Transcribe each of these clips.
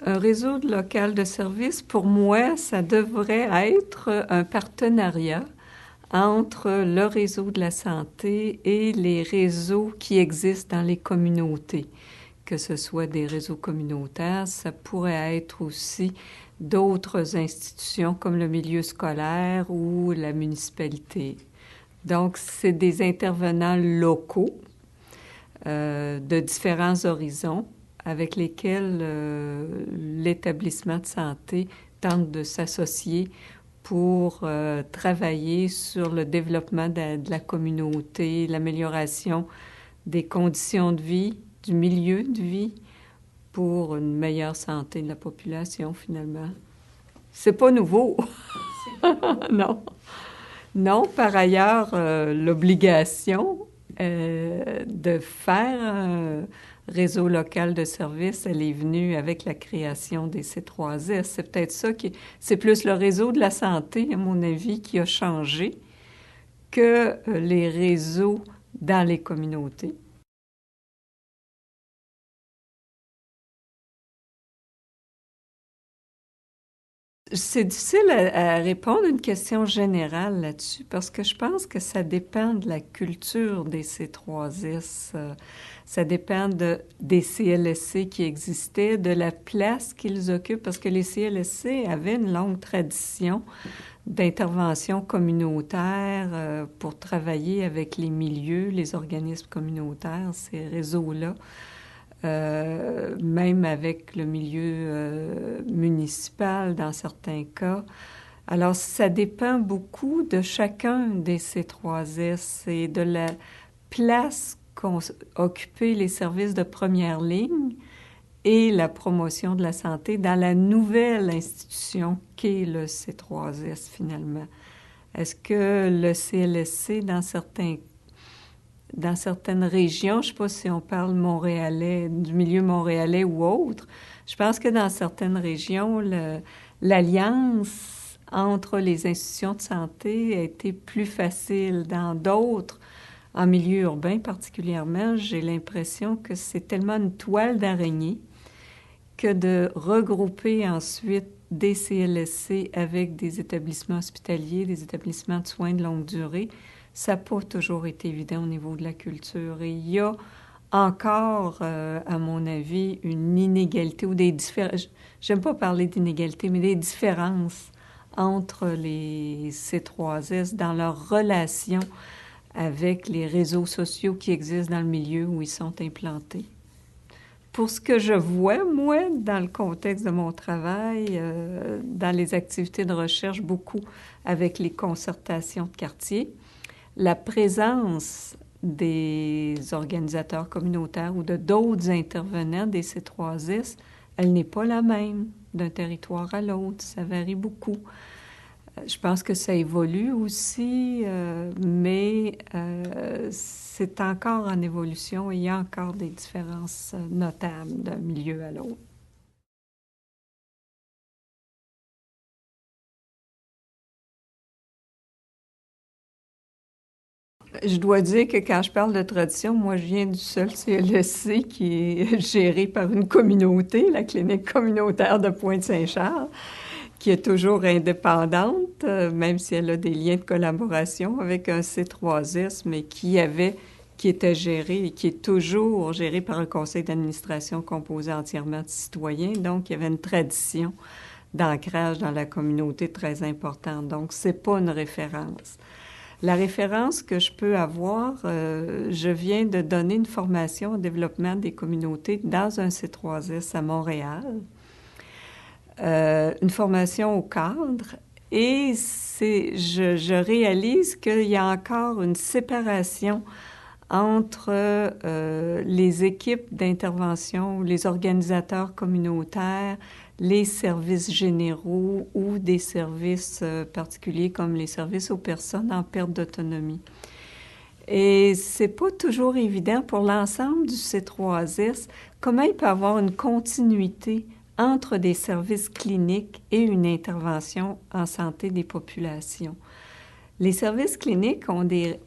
Un réseau local de services, pour moi, ça devrait être un partenariat entre le réseau de la santé et les réseaux qui existent dans les communautés, que ce soit des réseaux communautaires, ça pourrait être aussi d'autres institutions comme le milieu scolaire ou la municipalité. Donc, c'est des intervenants locaux de différents horizons avec lesquels l'établissement de santé tente de s'associer pour travailler sur le développement de la communauté, l'amélioration des conditions de vie, du milieu de vie, pour une meilleure santé de la population, finalement. C'est pas nouveau. Non. Non, par ailleurs, l'obligation de faire un réseau local de services, elle est venue avec la création des C3S. C'est peut-être ça qui... C'est plus le réseau de la santé, à mon avis, qui a changé que les réseaux dans les communautés. C'est difficile à répondre à une question générale là-dessus parce que je pense que ça dépend de la culture des C3S. Ça dépend des CLSC qui existaient, de la place qu'ils occupent, parce que les CLSC avaient une longue tradition d'intervention communautaire pour travailler avec les milieux, les organismes communautaires, ces réseaux-là. Même avec le milieu municipal dans certains cas. Alors, ça dépend beaucoup de chacun des C3S et de la place qu'ont occupé les services de première ligne et la promotion de la santé dans la nouvelle institution qu'est le C3S, finalement. Est-ce que le CLSC, dans certaines régions, je ne sais pas si on parle montréalais, du milieu montréalais ou autre, je pense que dans certaines régions, l'alliance entre les institutions de santé a été plus facile. Dans d'autres, en milieu urbain particulièrement, j'ai l'impression que c'est tellement une toile d'araignée que de regrouper ensuite des CLSC avec des établissements hospitaliers, des établissements de soins de longue durée, ça n'a pas toujours été évident au niveau de la culture. Et il y a encore, à mon avis, une inégalité ou des différences. J'aime pas parler d'inégalité, mais des différences entre les C3S dans leur relation avec les réseaux sociaux qui existent dans le milieu où ils sont implantés. Pour ce que je vois, moi, dans le contexte de mon travail, dans les activités de recherche, beaucoup avec les concertations de quartier, la présence des organisateurs communautaires ou de d'autres intervenants des C3S, elle n'est pas la même d'un territoire à l'autre. Ça varie beaucoup. Je pense que ça évolue aussi, mais c'est encore en évolution et il y a encore des différences notables d'un milieu à l'autre. Je dois dire que quand je parle de tradition, moi, je viens du seul CLSC qui est géré par une communauté, la clinique communautaire de Pointe-Saint-Charles, qui est toujours indépendante, même si elle a des liens de collaboration avec un C3S, mais qui était géré et qui est toujours géré par un conseil d'administration composé entièrement de citoyens. Donc, il y avait une tradition d'ancrage dans la communauté très importante. Donc, c'est pas une référence. La référence que je peux avoir, je viens de donner une formation au développement des communautés dans un C3S à Montréal, une formation au cadre, et je réalise qu'il y a encore une séparation entre les équipes d'intervention, les organisateurs communautaires, les services généraux ou des services particuliers comme les services aux personnes en perte d'autonomie. Et c'est pas toujours évident pour l'ensemble du C3S comment il peut y avoir une continuité entre des services cliniques et une intervention en santé des populations. Les services cliniques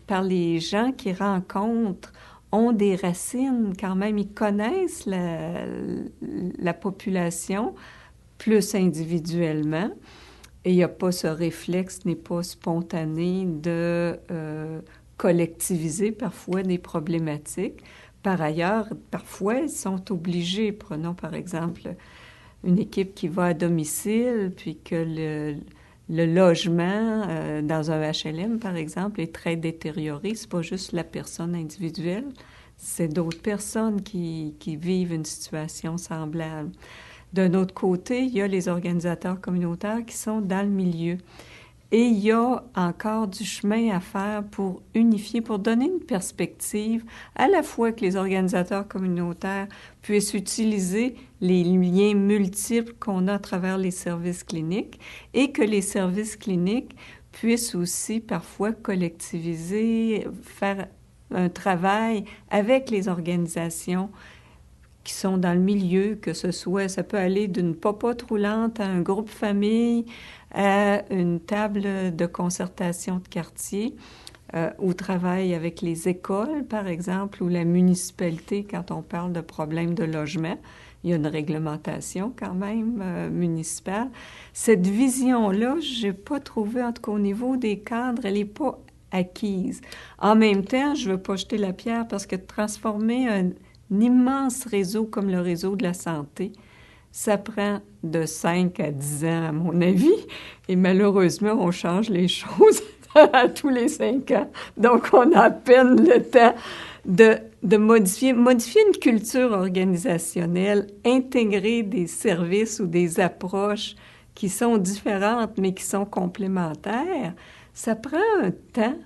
par les gens qui rencontrent, ont des racines quand même, ils connaissent la population plus individuellement, et il n'y a pas ce réflexe, n'est pas spontané de collectiviser parfois des problématiques. Par ailleurs, parfois, ils sont obligés, prenons par exemple une équipe qui va à domicile, puis que le logement dans un HLM, par exemple, est très détérioré. C'est pas juste la personne individuelle, c'est d'autres personnes qui vivent une situation semblable. D'un autre côté, il y a les organisateurs communautaires qui sont dans le milieu. Et il y a encore du chemin à faire pour unifier, pour donner une perspective, à la fois que les organisateurs communautaires puissent utiliser les liens multiples qu'on a à travers les services cliniques et que les services cliniques puissent aussi parfois collectiviser, faire un travail avec les organisations qui sont dans le milieu, que ce soit, ça peut aller d'une popote roulante à un groupe famille, à une table de concertation de quartier, au travail avec les écoles, par exemple, ou la municipalité, quand on parle de problèmes de logement. Il y a une réglementation quand même municipale. Cette vision-là, je n'ai pas trouvé, en tout cas au niveau des cadres, elle n'est pas acquise. En même temps, je ne veux pas jeter la pierre parce que transformer un immense réseau comme le réseau de la santé, ça prend de 5 à 10 ans, à mon avis, et malheureusement, on change les choses à tous les 5 ans. Donc, on a à peine le temps de modifier une culture organisationnelle, intégrer des services ou des approches qui sont différentes, mais qui sont complémentaires. Ça prend un temps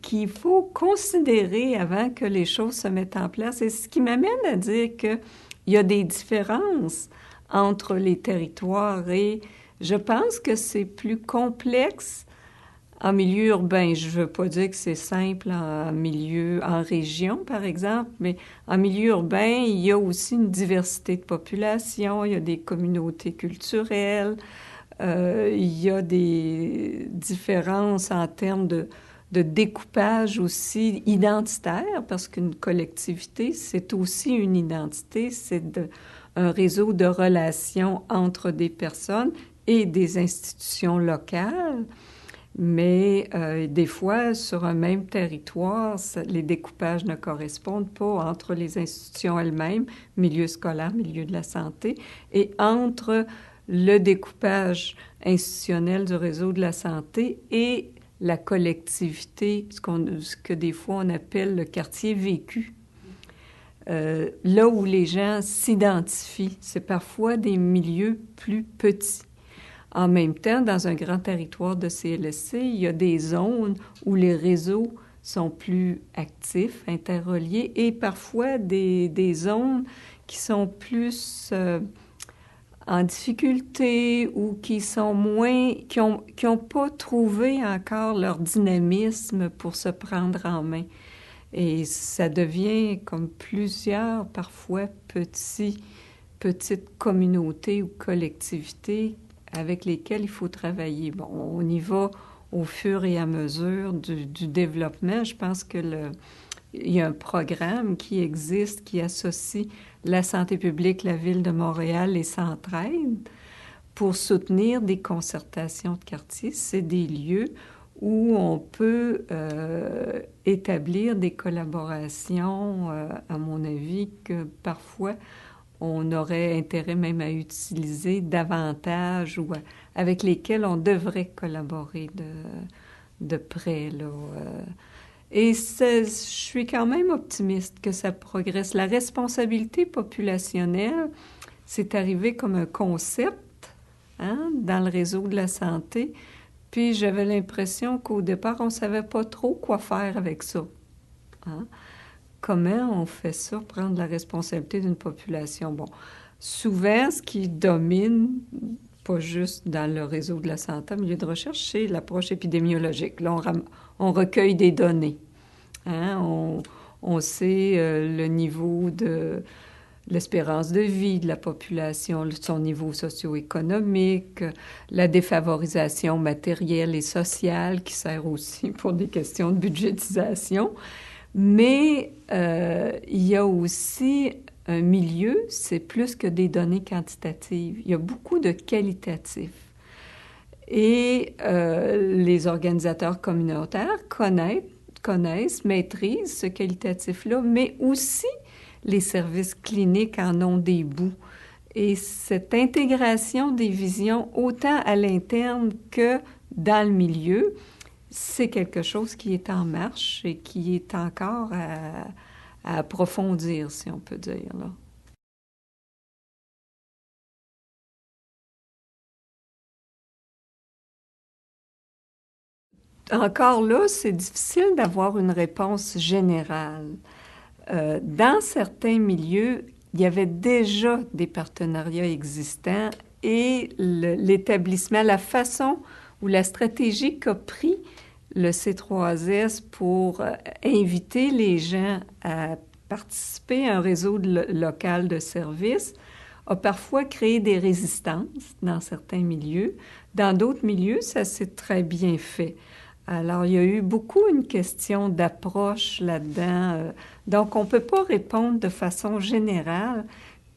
qu'il faut considérer avant que les choses se mettent en place. Et ce qui m'amène à dire qu'il y a des différences entre les territoires et je pense que c'est plus complexe en milieu urbain. Je ne veux pas dire que c'est simple en région, par exemple, mais en milieu urbain, il y a aussi une diversité de population, il y a des communautés culturelles, il y a des différences en termes de découpage aussi identitaire, parce qu'une collectivité, c'est aussi une identité, c'est un réseau de relations entre des personnes et des institutions locales. Mais des fois, sur un même territoire, les découpages ne correspondent pas entre les institutions elles-mêmes, milieu scolaire, milieu de la santé, et entre le découpage institutionnel du réseau de la santé et la collectivité, ce que des fois on appelle le quartier vécu. Là où les gens s'identifient, c'est parfois des milieux plus petits. En même temps, dans un grand territoire de CLSC, il y a des zones où les réseaux sont plus actifs, interreliés, et parfois des zones qui sont plus en difficulté ou qui sont moins, qui ont pas trouvé encore leur dynamisme pour se prendre en main. Et ça devient comme plusieurs, parfois, petites communautés ou collectivités avec lesquelles il faut travailler. Bon, on y va au fur et à mesure du développement. Je pense que il y a un programme qui existe qui associe la santé publique, la Ville de Montréal et Centraide pour soutenir des concertations de quartier. C'est des lieux où on peut établir des collaborations, à mon avis, que parfois on aurait intérêt même à utiliser davantage ou avec lesquels on devrait collaborer de près, là. Et je suis quand même optimiste que ça progresse. La responsabilité populationnelle, c'est arrivé comme un concept dans le réseau de la santé. Puis j'avais l'impression qu'au départ, on ne savait pas trop quoi faire avec ça. Comment on fait ça, prendre la responsabilité d'une population? Bon, souvent, ce qui domine, pas juste dans le réseau de la santé, milieu de recherche, c'est l'approche épidémiologique. Là, on recueille des données. On sait le niveau de l'espérance de vie de la population, son niveau socio-économique, la défavorisation matérielle et sociale qui sert aussi pour des questions de budgétisation. Mais il y a aussi un milieu, c'est plus que des données quantitatives. Il y a beaucoup de qualitatifs. Et les organisateurs communautaires connaissent, maîtrisent ce qualitatif-là, mais aussi les services cliniques en ont des bouts. Et cette intégration des visions, autant à l'interne que dans le milieu, c'est quelque chose qui est en marche et qui est encore à approfondir, si on peut dire, là. Encore là, c'est difficile d'avoir une réponse générale. Dans certains milieux, il y avait déjà des partenariats existants et l'établissement, la façon ou la stratégie qu'a pris le C3S pour inviter les gens à participer à un réseau local de services a parfois créé des résistances dans certains milieux. Dans d'autres milieux, ça s'est très bien fait. Alors, il y a eu beaucoup une question d'approche là-dedans. Donc, on ne peut pas répondre de façon générale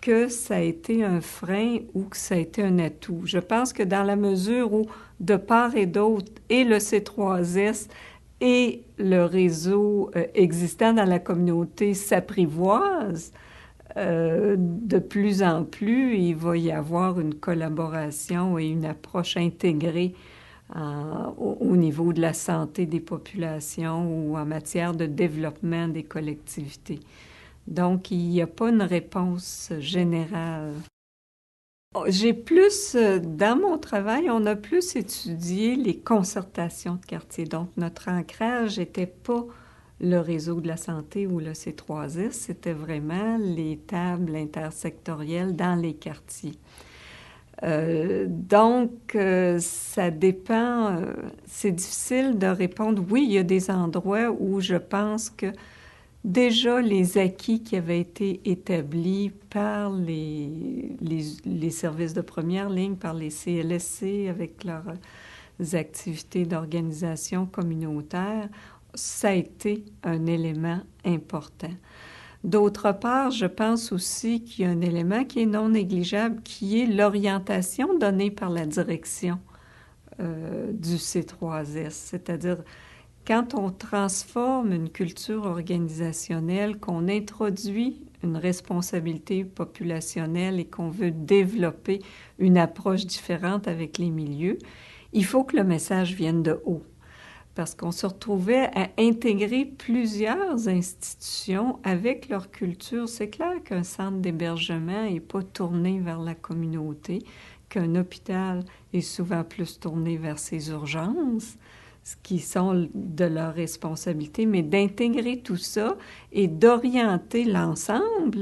que ça a été un frein ou que ça a été un atout. Je pense que dans la mesure où, de part et d'autre, et le C3S et le réseau existant dans la communauté s'apprivoisent, de plus en plus, il va y avoir une collaboration et une approche intégrée au niveau de la santé des populations ou en matière de développement des collectivités. Donc, il n'y a pas une réponse générale. J'ai plus, dans mon travail, on a plus étudié les concertations de quartier. Donc, notre ancrage n'était pas le réseau de la santé ou le C3S, c'était vraiment les tables intersectorielles dans les quartiers. Donc, ça dépend. C'est difficile de répondre. Oui, il y a des endroits où je pense que déjà les acquis qui avaient été établis par les services de première ligne, par les CLSC avec leurs activités d'organisation communautaire, ça a été un élément important. D'autre part, je pense aussi qu'il y a un élément qui est non négligeable, qui est l'orientation donnée par la direction du C3S. C'est-à-dire, quand on transforme une culture organisationnelle, qu'on introduit une responsabilité populationnelle et qu'on veut développer une approche différente avec les milieux, il faut que le message vienne de haut. Parce qu'on se retrouvait à intégrer plusieurs institutions avec leur culture. C'est clair qu'un centre d'hébergement n'est pas tourné vers la communauté, qu'un hôpital est souvent plus tourné vers ses urgences, ce qui sont de leur responsabilité, mais d'intégrer tout ça et d'orienter l'ensemble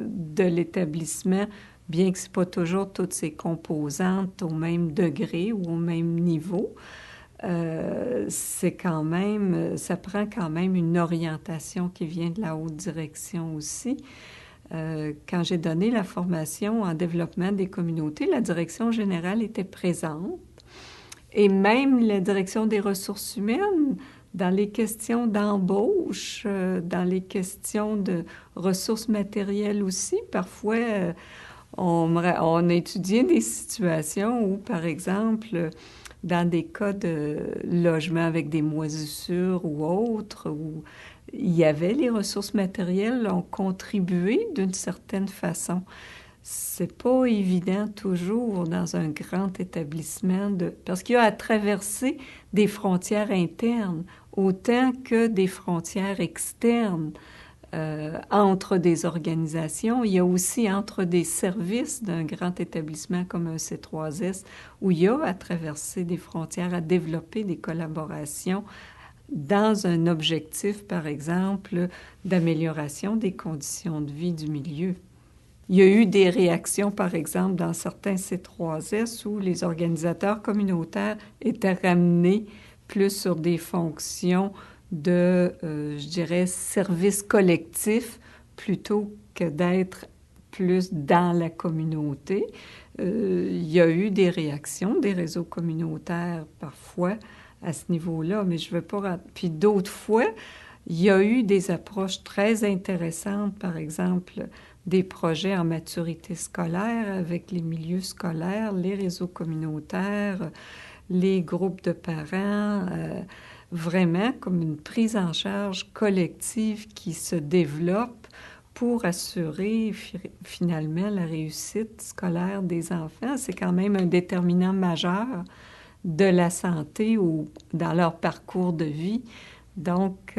de l'établissement, bien que ce n'est pas toujours toutes ces composantes au même degré ou au même niveau. C'est quand même, ça prend quand même une orientation qui vient de la haute direction aussi. Quand j'ai donné la formation en développement des communautés, la direction générale était présente et même la direction des ressources humaines dans les questions d'embauche, dans les questions de ressources matérielles aussi. Parfois, on a étudié des situations où, par exemple, dans des cas de logement avec des moisissures ou autres, où il y avait les ressources matérielles ont contribué d'une certaine façon. C'est pas évident toujours dans un grand établissement parce qu'il y a à traverser des frontières internes autant que des frontières externes. Entre des organisations. Il y a aussi entre des services d'un grand établissement comme un C3S où il y a à traverser des frontières, à développer des collaborations dans un objectif, par exemple, d'amélioration des conditions de vie du milieu. Il y a eu des réactions, par exemple, dans certains C3S où les organisateurs communautaires étaient ramenés plus sur des fonctions de, je dirais, service collectif plutôt que d'être plus dans la communauté. Il y a eu des réactions des réseaux communautaires parfois à ce niveau-là, mais je ne veux pas... Puis d'autres fois, Il y a eu des approches très intéressantes, par exemple, des projets en maturité scolaire avec les milieux scolaires, les réseaux communautaires, les groupes de parents, vraiment comme une prise en charge collective qui se développe pour assurer finalement la réussite scolaire des enfants. C'est quand même un déterminant majeur de la santé ou dans leur parcours de vie. Donc,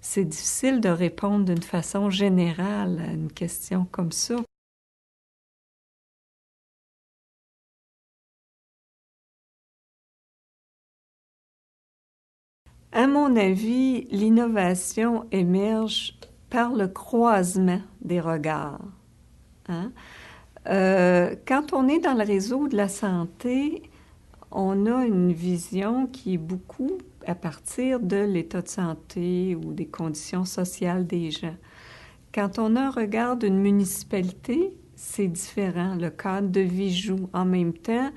c'est difficile de répondre d'une façon générale à une question comme ça. À mon avis, l'innovation émerge par le croisement des regards. Hein? Quand on est dans le réseau de la santé, on a une vision qui est beaucoup à partir de l'état de santé ou des conditions sociales des gens. Quand on a un regard d'une municipalité, c'est différent. Le cadre de vie joue. En même temps,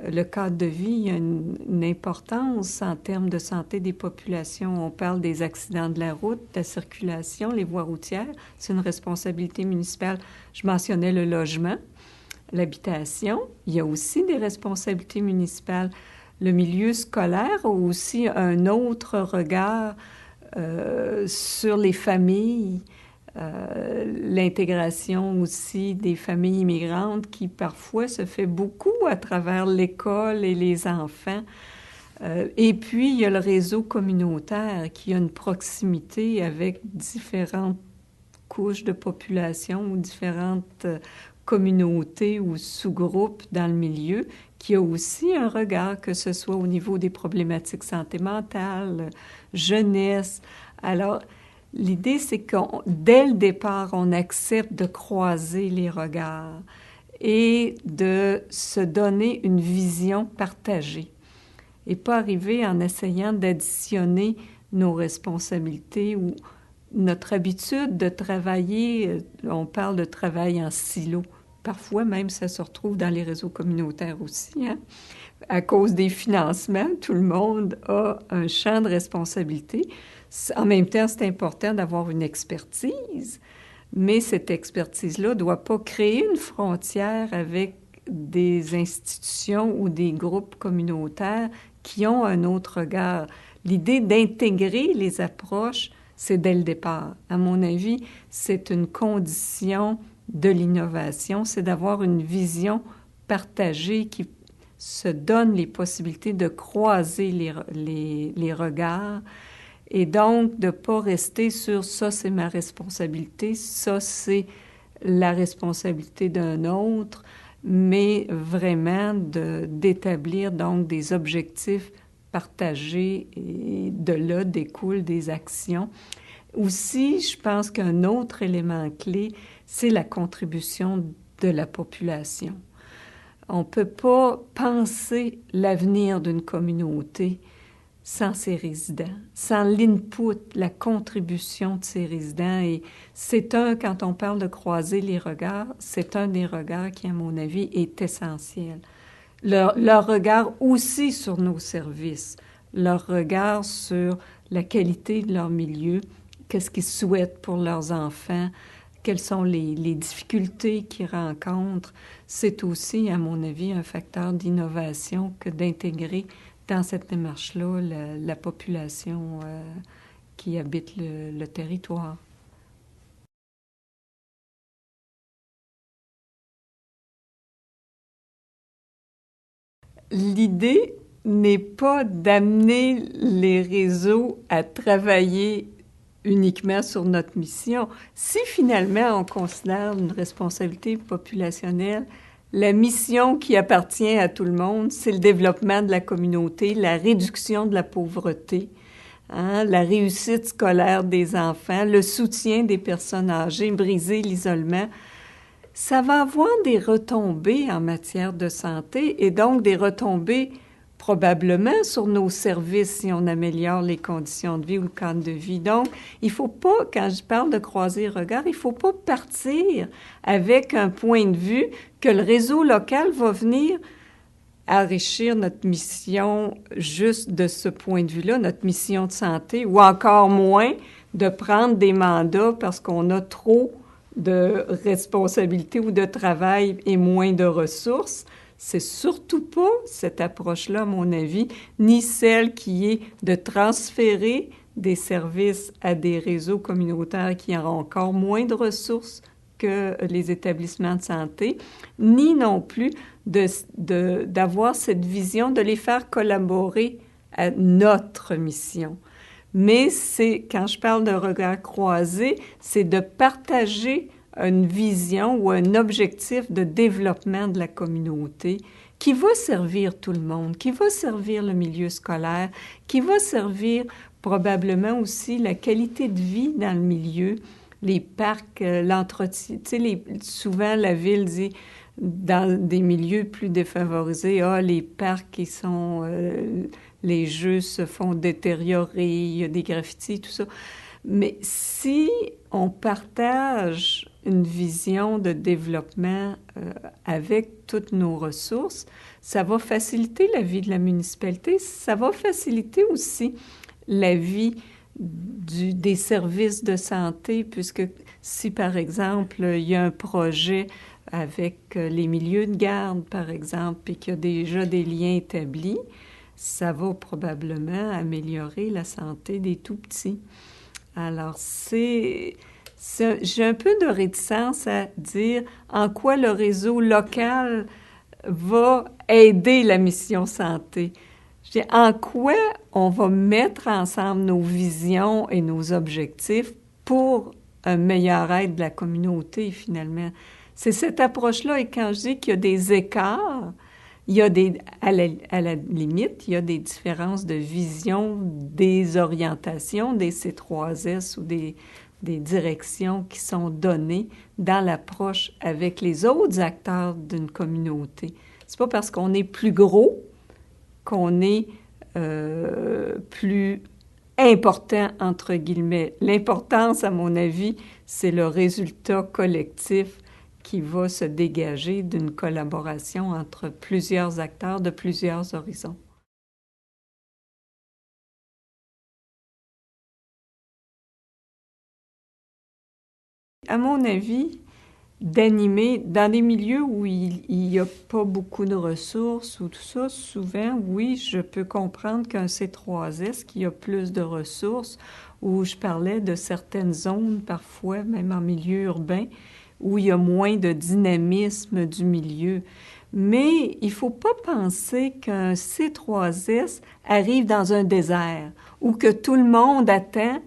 le cadre de vie a une importance en termes de santé des populations. On parle des accidents de la route, de la circulation, les voies routières. C'est une responsabilité municipale. Je mentionnais le logement, l'habitation. Il y a aussi des responsabilités municipales. Le milieu scolaire a aussi un autre regard sur les familles. L'intégration aussi des familles immigrantes qui parfois se fait beaucoup à travers l'école et les enfants. Et puis, il y a le réseau communautaire qui a une proximité avec différentes couches de population ou différentes communautés ou sous-groupes dans le milieu, qui a aussi un regard, que ce soit au niveau des problématiques santé mentale, jeunesse. Alors, l'idée, c'est que dès le départ, on accepte de croiser les regards et de se donner une vision partagée et pas arriver en essayant d'additionner nos responsabilités ou notre habitude de travailler. On parle de travail en silo. Parfois même, ça se retrouve dans les réseaux communautaires aussi. Hein? À cause des financements, tout le monde a un champ de responsabilité. En même temps, c'est important d'avoir une expertise, mais cette expertise-là ne doit pas créer une frontière avec des institutions ou des groupes communautaires qui ont un autre regard. L'idée d'intégrer les approches, c'est dès le départ. À mon avis, c'est une condition de l'innovation, c'est d'avoir une vision partagée qui se donne les possibilités de croiser les regards et donc de ne pas rester sur « ça, c'est ma responsabilité »,« ça, c'est la responsabilité d'un autre », mais vraiment d'établir donc des objectifs partagés et de là découlent des actions. Aussi, je pense qu'un autre élément clé, c'est la contribution de la population. On ne peut pas penser l'avenir d'une communauté sans ses résidents, sans l'input, la contribution de ses résidents. Et quand on parle de croiser les regards, c'est un des regards qui, à mon avis, est essentiel. Leur regard aussi sur nos services, leur regard sur la qualité de leur milieu, qu'est-ce qu'ils souhaitent pour leurs enfants, quelles sont les difficultés qu'ils rencontrent. C'est aussi, à mon avis, un facteur d'innovation que d'intégrer dans cette démarche-là la population qui habite le territoire. L'idée n'est pas d'amener les réseaux à travailler uniquement sur notre mission. Si finalement on considère une responsabilité populationnelle, la mission qui appartient à tout le monde, c'est le développement de la communauté, la réduction de la pauvreté, hein, la réussite scolaire des enfants, le soutien des personnes âgées, briser l'isolement. Ça va avoir des retombées en matière de santé et donc des retombées probablement sur nos services si on améliore les conditions de vie ou le cadre de vie. Donc, il ne faut pas, quand je parle de croiser le regard, il ne faut pas partir avec un point de vue que le réseau local va venir enrichir notre mission juste de ce point de vue-là, notre mission de santé, ou encore moins de prendre des mandats parce qu'on a trop de responsabilités ou de travail et moins de ressources. C'est surtout pas cette approche-là, à mon avis, ni celle qui est de transférer des services à des réseaux communautaires qui ont encore moins de ressources que les établissements de santé, ni non plus d'avoir cette vision de les faire collaborer à notre mission. Mais c'est, quand je parle de regard croisé, c'est de partager une vision ou un objectif de développement de la communauté qui va servir tout le monde, qui va servir le milieu scolaire, qui va servir probablement aussi la qualité de vie dans le milieu, les parcs, l'entretien. Tu sais, souvent, la ville dit, dans des milieux plus défavorisés, les parcs, ils sont... les jeux se font détériorer, il y a des graffitis, tout ça. Mais si on partage une vision de développement avec toutes nos ressources, ça va faciliter la vie de la municipalité, ça va faciliter aussi la vie des services de santé, puisque si, par exemple, il y a un projet avec les milieux de garde, par exemple, et qu'il y a déjà des liens établis, ça va probablement améliorer la santé des tout-petits. Alors, j'ai un peu de réticence à dire en quoi le réseau local va aider la mission santé. Je dis, en quoi on va mettre ensemble nos visions et nos objectifs pour un meilleur aide de la communauté, finalement. C'est cette approche-là, et quand je dis qu'il y a des écarts, il y a à la limite, il y a des différences de vision, des orientations, des C3S ou des directions qui sont données dans l'approche avec les autres acteurs d'une communauté. C'est pas parce qu'on est plus gros qu'on est plus important, entre guillemets. L'importance, à mon avis, c'est le résultat collectif qui va se dégager d'une collaboration entre plusieurs acteurs de plusieurs horizons. À mon avis, d'animer dans des milieux où il n'y a pas beaucoup de ressources ou tout ça, souvent, oui, je peux comprendre qu'un C3S qui a plus de ressources, où je parlais de certaines zones, parfois, même en milieu urbain, où il y a moins de dynamisme du milieu. Mais il ne faut pas penser qu'un C3S arrive dans un désert ou que tout le monde attend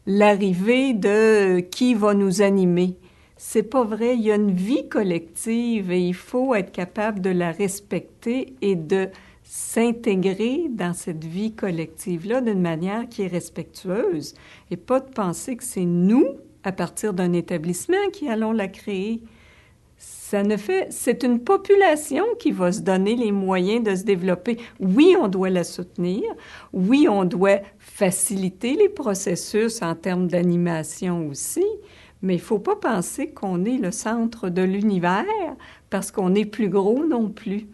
l'arrivée de qui va nous animer. C'est pas vrai. Il y a une vie collective et il faut être capable de la respecter et de s'intégrer dans cette vie collective-là d'une manière qui est respectueuse et pas de penser que c'est nous, à partir d'un établissement, qui allons la créer. C'est une population qui va se donner les moyens de se développer. Oui, on doit la soutenir. Oui, on doit faciliter les processus en termes d'animation aussi. Mais il ne faut pas penser qu'on est le centre de l'univers parce qu'on est plus gros non plus.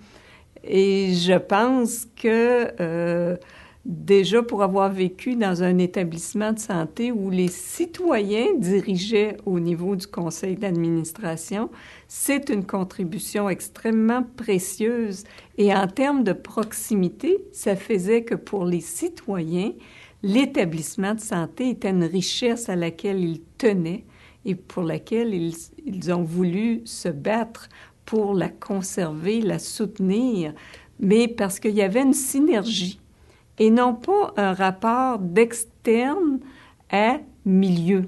Et je pense que déjà pour avoir vécu dans un établissement de santé où les citoyens dirigeaient au niveau du conseil d'administration, c'est une contribution extrêmement précieuse. Et en termes de proximité, ça faisait que pour les citoyens, l'établissement de santé était une richesse à laquelle ils tenaient et pour laquelle ils ont voulu se battre pour la conserver, la soutenir, mais parce qu'il y avait une synergie et non pas un rapport d'externe à milieu,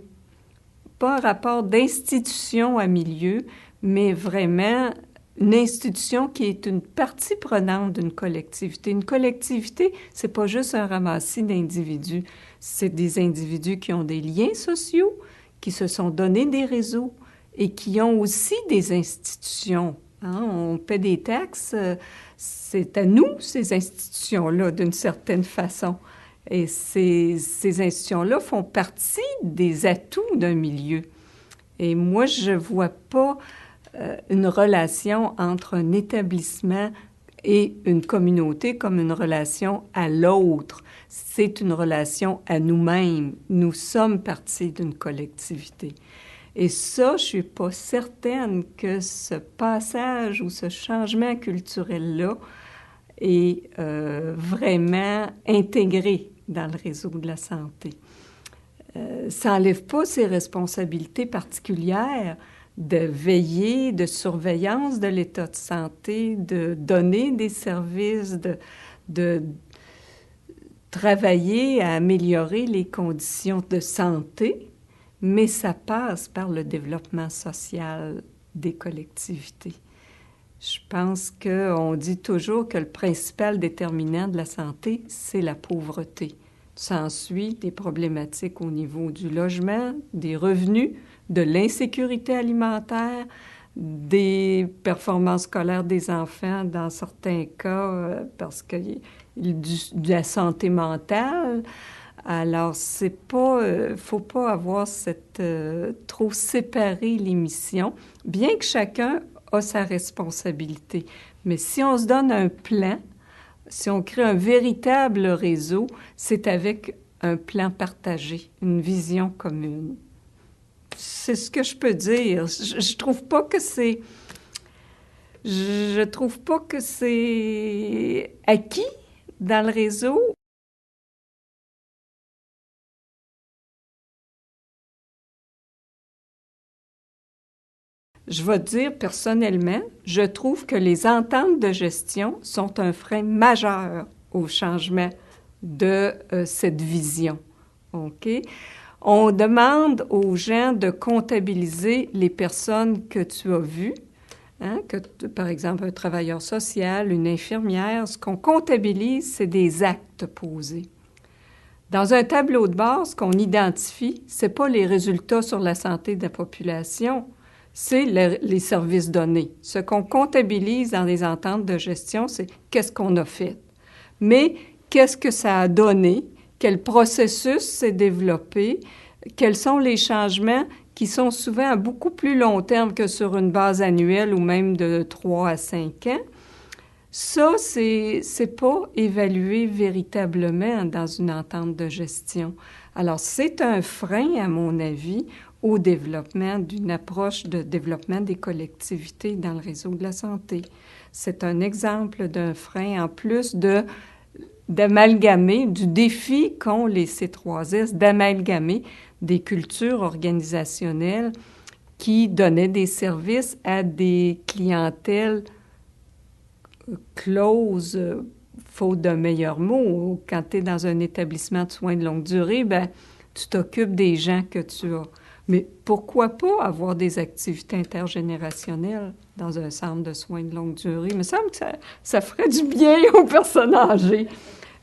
pas un rapport d'institution à milieu, mais vraiment une institution qui est une partie prenante d'une collectivité. Une collectivité, c'est pas juste un ramassis d'individus, c'est des individus qui ont des liens sociaux, qui se sont donné des réseaux et qui ont aussi des institutions. Hein? On paie des taxes, c'est à nous, ces institutions-là, d'une certaine façon. Et ces institutions-là font partie des atouts d'un milieu. Et moi, je ne vois pas une relation entre un établissement et une communauté comme une relation à l'autre. C'est une relation à nous-mêmes. Nous sommes partie d'une collectivité. Et ça, je suis pas certaine que ce passage ou ce changement culturel-là est vraiment intégré dans le réseau de la santé. Ça n'enlève pas ses responsabilités particulières de veiller, de surveillance de l'état de santé, de donner des services, de travailler à améliorer les conditions de santé, mais ça passe par le développement social des collectivités. Je pense qu'on dit toujours que le principal déterminant de la santé, c'est la pauvreté. S'ensuit des problématiques au niveau du logement, des revenus, de l'insécurité alimentaire, des performances scolaires des enfants dans certains cas, parce que de la santé mentale. Alors, c'est pas, faut pas avoir trop séparé les missions, bien que chacun a sa responsabilité. Mais si on se donne un plan, si on crée un véritable réseau, c'est avec un plan partagé, une vision commune. C'est ce que je peux dire. Je trouve pas que c'est... Je trouve pas que c'est acquis dans le réseau. Je vais dire personnellement, je trouve que les ententes de gestion sont un frein majeur au changement de cette vision. OK? On demande aux gens de comptabiliser les personnes que tu as vues, hein, par exemple un travailleur social, une infirmière. Ce qu'on comptabilise, c'est des actes posés. Dans un tableau de bord, ce qu'on identifie, c'est pas les résultats sur la santé de la population, c'est les services donnés. Ce qu'on comptabilise dans les ententes de gestion, c'est qu'est-ce qu'on a fait. Mais qu'est-ce que ça a donné? Quel processus s'est développé? Quels sont les changements qui sont souvent à beaucoup plus long terme que sur une base annuelle ou même de 3 à 5 ans? Ça, c'est pas évalué véritablement dans une entente de gestion. Alors, c'est un frein, à mon avis, au développement d'une approche de développement des collectivités dans le réseau de la santé. C'est un exemple d'un frein en plus d'amalgamer, du défi qu'ont les C3S, d'amalgamer des cultures organisationnelles qui donnaient des services à des clientèles closes, faute d'un meilleur mot. Quand tu es dans un établissement de soins de longue durée, ben, tu t'occupes des gens que tu as. Mais pourquoi pas avoir des activités intergénérationnelles dans un centre de soins de longue durée? Il me semble que ça ferait du bien aux personnes âgées.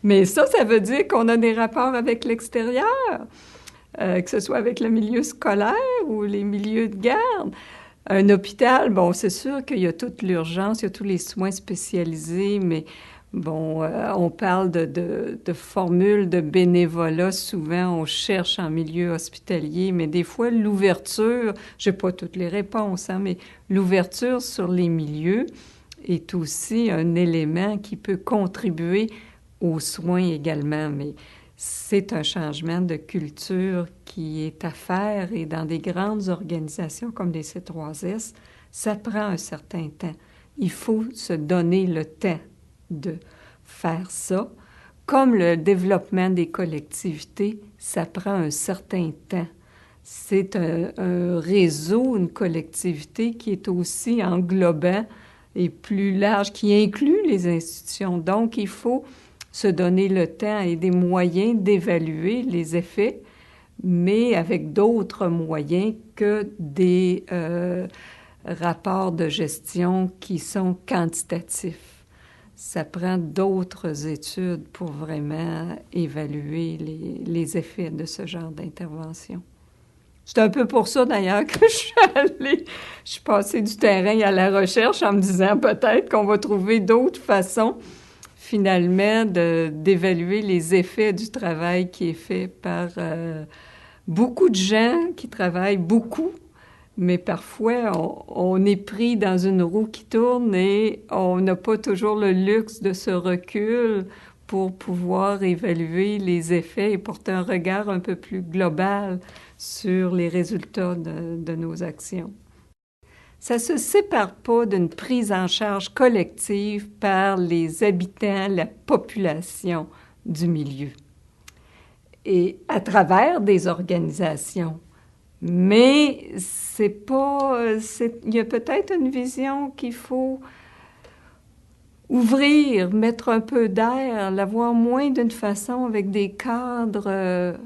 Mais ça veut dire qu'on a des rapports avec l'extérieur, que ce soit avec le milieu scolaire ou les milieux de garde. Un hôpital, bon, c'est sûr qu'il y a toute l'urgence, il y a tous les soins spécialisés, mais bon, on parle de formules de bénévolat. Souvent, on cherche en milieu hospitalier, mais des fois, l'ouverture, je n'ai pas toutes les réponses, hein, mais l'ouverture sur les milieux est aussi un élément qui peut contribuer aux soins également, mais c'est un changement de culture qui est à faire et dans des grandes organisations comme les C3S, ça prend un certain temps. Il faut se donner le temps de faire ça. Comme le développement des collectivités, ça prend un certain temps. C'est un réseau, une collectivité qui est aussi englobant et plus large, qui inclut les institutions. Donc, il faut se donner le temps et des moyens d'évaluer les effets, mais avec d'autres moyens que des rapports de gestion qui sont quantitatifs. Ça prend d'autres études pour vraiment évaluer les effets de ce genre d'intervention. C'est un peu pour ça, d'ailleurs, que je suis passée du terrain à la recherche en me disant peut-être qu'on va trouver d'autres façons finalement, d'évaluer les effets du travail qui est fait par beaucoup de gens qui travaillent beaucoup, Mais parfois, on est pris dans une roue qui tourne et on n'a pas toujours le luxe de ce recul pour pouvoir évaluer les effets et porter un regard un peu plus global sur les résultats de nos actions. Ça ne se sépare pas d'une prise en charge collective par les habitants, la population du milieu, et à travers des organisations. Mais c'est pas, il y a peut-être une vision qu'il faut ouvrir, mettre un peu d'air, la voir moins d'une façon avec des cadres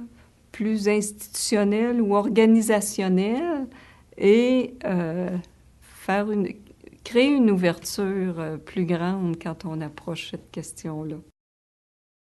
plus institutionnels ou organisationnels et créer une ouverture plus grande quand on approche cette question-là.